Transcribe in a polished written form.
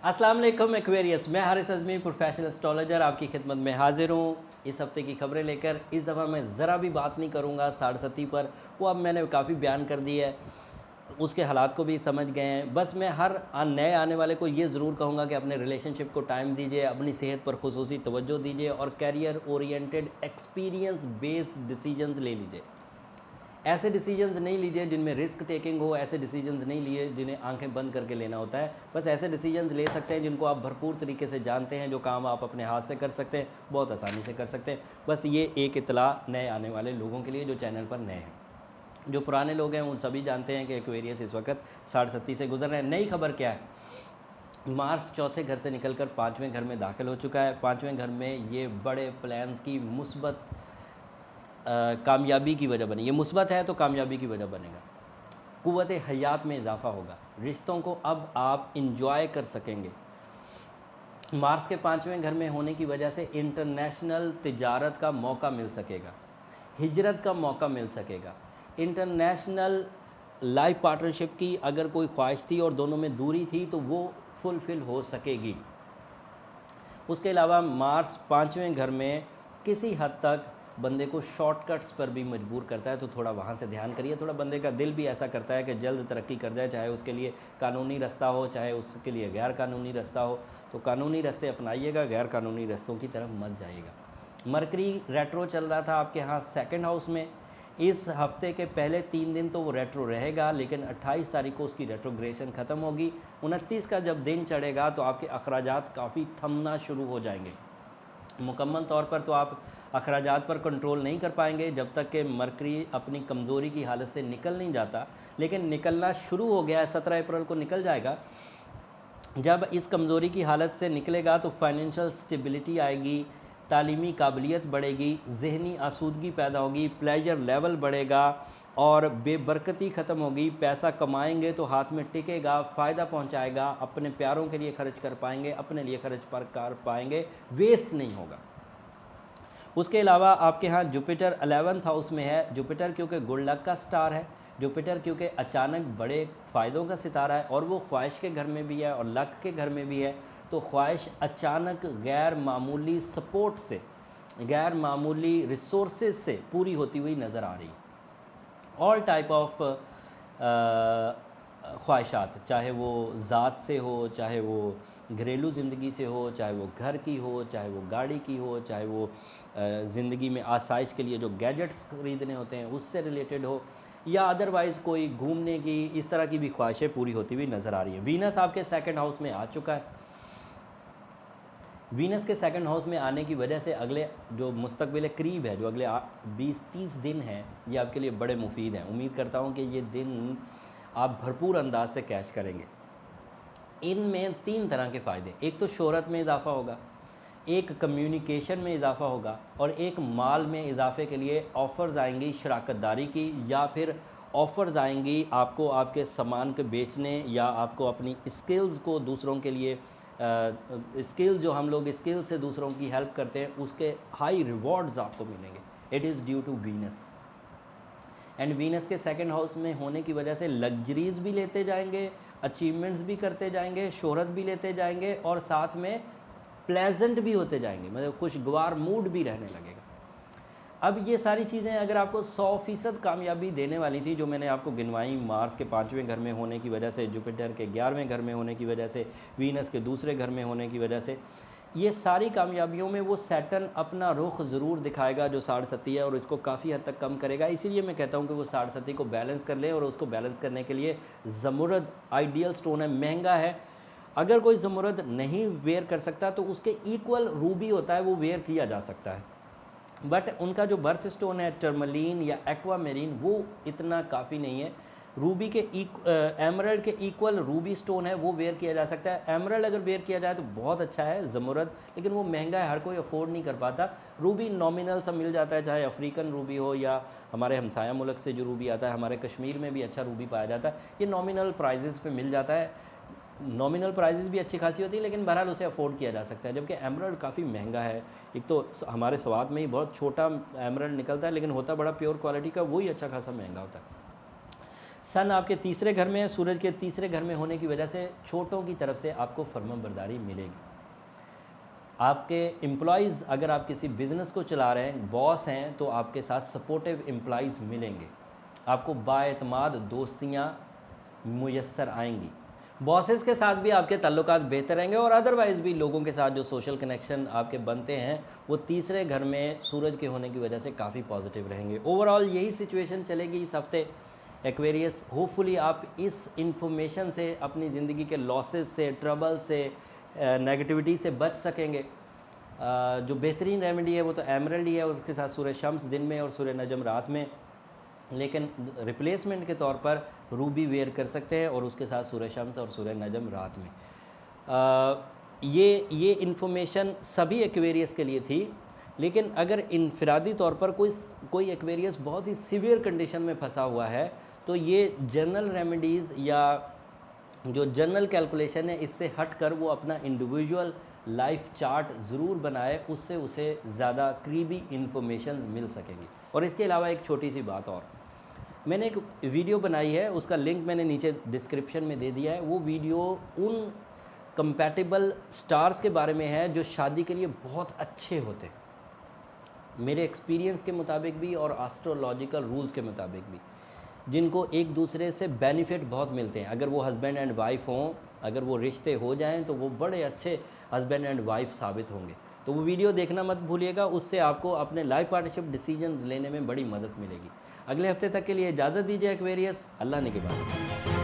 अस्सलाम वालेकुम एक्वेरियस, मैं हारिस अज़मी प्रोफेशनल एस्ट्रोलॉजर आपकी खिदमत में हाजिर हूँ। इस हफ्ते की खबरें लेकर इस दफ़ा मैं ज़रा भी बात नहीं करूँगा साढ़े सती पर, वो अब मैंने काफ़ी बयान कर दी है, उसके हालात को भी समझ गए हैं। बस मैं हर नए आने वाले को ये ज़रूर कहूँगा कि अपने रिलेशनशिप को टाइम दीजिए, अपनी सेहत पर खुसूसी तवज्जो दीजिए और career oriented experience based decisions ले लीजिए। ऐसे डिसीजंस नहीं लीजिए जिनमें रिस्क टेकिंग हो, ऐसे डिसीजंस नहीं लिए जिन्हें आंखें बंद करके लेना होता है। बस ऐसे डिसीजंस ले सकते हैं जिनको आप भरपूर तरीके से जानते हैं, जो काम आप अपने हाथ से कर सकते हैं, बहुत आसानी से कर सकते हैं। बस ये एक इतला नए आने वाले लोगों के लिए जो चैनल पर नए हैं। जो पुराने लोग हैं उन सभी जानते हैं कि एक्वेरियस इस वक्त 60 से गुजर रहे हैं। नई खबर क्या है? मार्स चौथे घर से निकलकर पाँचवें घर में दाखिल हो चुका है। पाँचवें घर में ये बड़े प्लान्स की मुस्बत कामयाबी की वजह बनी। ये मुस्बत है तो कामयाबी की वजह बनेगा। क़ुव्वत हयात में इजाफ़ा होगा। रिश्तों को अब आप इंजॉय कर सकेंगे। मार्स के पाँचवें घर में होने की वजह से इंटरनेशनल तिजारत का मौका मिल सकेगा, हिजरत का मौका मिल सकेगा। इंटरनेशनल लाइफ पार्टनरशिप की अगर कोई ख्वाहिश थी और दोनों में दूरी थी तो वो फुलफ़िल हो सकेगी। उसके अलावा मार्स पाँचवें घर में किसी हद तक बंदे को शॉर्टकट्स पर भी मजबूर करता है, तो थोड़ा वहाँ से ध्यान करिए। थोड़ा बंदे का दिल भी ऐसा करता है कि जल्द तरक्की कर जाए, चाहे उसके लिए कानूनी रास्ता हो, चाहे उसके लिए गैर कानूनी रास्ता हो। तो कानूनी रास्ते अपनाइएगा, गैर कानूनी रास्तों की तरफ मत जाइएगा। मरकरी रेट्रो चल रहा था आपके यहाँ सेकंड हाउस में। इस हफ्ते के पहले 3 दिन तो वो रेट्रो रहेगा, लेकिन 28 तारीख को उसकी रेट्रोग्रेशन ख़त्म होगी। 29 का जब दिन चढ़ेगा तो आपके अखराजात काफ़ी थमना शुरू हो जाएंगे। मुकम्मल तौर पर तो आप अखराजात पर कंट्रोल नहीं कर पाएंगे जब तक कि मरकरी अपनी कमज़ोरी की हालत से निकल नहीं जाता, लेकिन निकलना शुरू हो गया है। 17 अप्रैल को निकल जाएगा। जब इस कमज़ोरी की हालत से निकलेगा तो फाइनेंशियल स्टेबिलिटी आएगी, तालीमी काबिलियत बढ़ेगी, जहनी आसूदगी पैदा होगी, प्लेजर लेवल बढ़ेगा और बेबरकती ख़त्म होगी। पैसा कमाएंगे तो हाथ में टिकेगा, फ़ायदा पहुंचाएगा, अपने प्यारों के लिए खर्च कर पाएंगे, अपने लिए खर्च कर पाएंगे, वेस्ट नहीं होगा। उसके अलावा आपके यहाँ जुपिटर 11th हाउस में है। जुपिटर क्योंकि गुड लक का स्टार है, जुपिटर क्योंकि अचानक बड़े फ़ायदों का सितारा है और वो ख्वाहिश के घर में भी है और लक के घर में भी है, तो ख्वाहिश अचानक गैर मामूली सपोर्ट से, गैर मामूली रिसोर्सेज से पूरी होती हुई नज़र आ रही है। ऑल टाइप ऑफ ख्वाहिशात, चाहे वो ज़ात से हो, चाहे वो घरेलू ज़िंदगी से हो, चाहे वो घर की हो, चाहे वो गाड़ी की हो, चाहे वो ज़िंदगी में आसाइश के लिए जो गैजेट्स ख़रीदने होते हैं उससे रिलेटेड हो, या अदरवाइज़ कोई घूमने की, इस तरह की भी ख्वाहिशें पूरी होती हुई नज़र आ रही हैं। वीनस आपके सेकंड हाउस में आ चुका है। वीनस के सेकंड हाउस में आने की वजह से अगले जो मुस्तकबिल करीब है, जो अगले 20-30 दिन हैं, ये आपके लिए बड़े मुफीद हैं। उम्मीद करता हूँ कि ये दिन आप भरपूर अंदाज से कैश करेंगे। इनमें 3 तरह के फ़ायदे, एक तो शोहरत में इजाफ़ा होगा, एक कम्युनिकेशन में इजाफ़ा होगा और एक माल में इजाफ़े के लिए ऑफ़र्स आएंगी शराकतदारी की, या फिर ऑफ़र्स आएंगी आपको आपके सामान के बेचने, या आपको अपनी स्किल्स को दूसरों के लिए स्किल जो हम लोग स्किल से दूसरों की हेल्प करते हैं उसके हाई रिवॉर्ड्स आपको मिलेंगे। It is due to Venus. And Venus के सेकंड हाउस में होने की वजह से लग्जरीज़ भी लेते जाएंगे, अचीवमेंट्स भी करते जाएंगे, शोहरत भी लेते जाएंगे और साथ में प्लेजेंट भी होते जाएंगे, मतलब खुशगवार मूड भी रहने लगेगा। अब ये सारी चीज़ें अगर आपको 100% कामयाबी देने वाली थी, जो मैंने आपको गिनवाई, मार्स के 5वें घर में होने की वजह से, जुपिटर के 11वें घर में होने की वजह से, वीनस के दूसरे घर में होने की वजह से, ये सारी कामयाबियों में वो सैटर्न अपना रुख ज़रूर दिखाएगा जो 60 है और इसको काफ़ी हद तक कम करेगा। इसीलिए मैं कहता हूँ कि वो 60 को बैलेंस कर लें, और उसको बैलेंस करने के लिए ज़मुरद आइडियल स्टोन है, महंगा है। अगर कोई ज़मुरद नहीं वेयर कर सकता तो उसके इक्वल रूबी होता है, वो वेयर किया जा सकता है, बट उनका जो बर्थ स्टोन है टर्मलीन या एक्वामेरीन, वो इतना काफ़ी नहीं है। रूबी के एमरल्ड के इक्वल रूबी स्टोन है, वो वेयर किया जा सकता है। एमरल्ड अगर वेयर किया जाए तो बहुत अच्छा है, ज़मुरद, लेकिन वो महंगा है, हर कोई अफोर्ड नहीं कर पाता। रूबी नॉमिनल सा मिल जाता है, चाहे अफ्रीकन रूबी हो या हमारे हमसाया मुल्क से जो रूबी आता है, हमारे कश्मीर में भी अच्छा रूबी पाया जाता है, ये नॉमिनल प्राइजेज़ पे मिल जाता है। नॉमिनल प्राइजेज़ भी अच्छी खासी होती है, लेकिन बहरहाल उसे अफोर्ड किया जा सकता है। जबकि एमरल्ड काफ़ी महंगा है। एक तो हमारे स्वाद में ही बहुत छोटा एमरल्ड निकलता है, लेकिन होता बड़ा प्योर क्वालिटी का, वही अच्छा खासा महंगा होता है। सन आपके तीसरे घर में है, सूरज के तीसरे घर में होने की वजह से छोटों की तरफ से आपको फर्माबरदारी मिलेगी। आपके एम्प्लॉयज़, अगर आप किसी बिज़नेस को चला रहे हैं, बॉस हैं, तो आपके साथ सपोर्टिव एम्प्लॉयज़ मिलेंगे। आपको बाएतमाद दोस्तियाँ मुयस्सर आएंगी। बॉसेस के साथ भी आपके ताल्लुकात बेहतर रहेंगे और अदरवाइज़ भी लोगों के साथ जो सोशल कनेक्शन आपके बनते हैं वो तीसरे घर में सूरज के होने की वजह से काफ़ी पॉजिटिव रहेंगे। ओवरऑल यही सिचुएशन चलेगी इस हफ्ते एक्वेरियस। होपफुली आप इस इंफॉर्मेशन से अपनी ज़िंदगी के लॉसेस से, ट्रबल से, नेगेटिविटी से बच सकेंगे। जो बेहतरीन रेमेडी है वो तो एमरल्ड ही है, उसके साथ सूरज शम्स दिन में और सूरज नजम रात में, लेकिन रिप्लेसमेंट के तौर पर रूबी वेयर कर सकते हैं और उसके साथ सूरज शम्स और सूरज नजम रात में। ये इन्फॉर्मेशन सभी एक्वेरियस के लिए थी, लेकिन अगर इनफरादी तौर पर कोई एक्वेरियस बहुत ही सीवियर कंडीशन में फंसा हुआ है तो ये जनरल रेमेडीज़ या जो जनरल कैलकुलेशन है इससे हट कर वो अपना इंडिविजुअल लाइफ चार्ट ज़रूर बनाए, उससे उसे ज़्यादा करीबी इंफॉर्मेशन मिल सकेंगी। और इसके अलावा एक छोटी सी बात और, मैंने एक वीडियो बनाई है, उसका लिंक मैंने नीचे डिस्क्रिप्शन में दे दिया है। वो वीडियो उन कंपैटिबल स्टार्स के बारे में है जो शादी के लिए बहुत अच्छे होते हैं, मेरे एक्सपीरियंस के मुताबिक भी और एस्ट्रोलॉजिकल रूल्स के मुताबिक भी, जिनको एक दूसरे से बेनिफिट बहुत मिलते हैं। अगर वो हस्बैंड एंड वाइफ हों, अगर वो रिश्ते हो जाएं तो वो बड़े अच्छे हस्बैंड एंड वाइफ साबित होंगे। तो वो वीडियो देखना मत भूलिएगा, उससे आपको अपने लाइफ पार्टनरशिप डिसीजंस लेने में बड़ी मदद मिलेगी। अगले हफ्ते तक के लिए इजाज़त दीजिए एक्वेरियस, अल्लाह ने के बाद।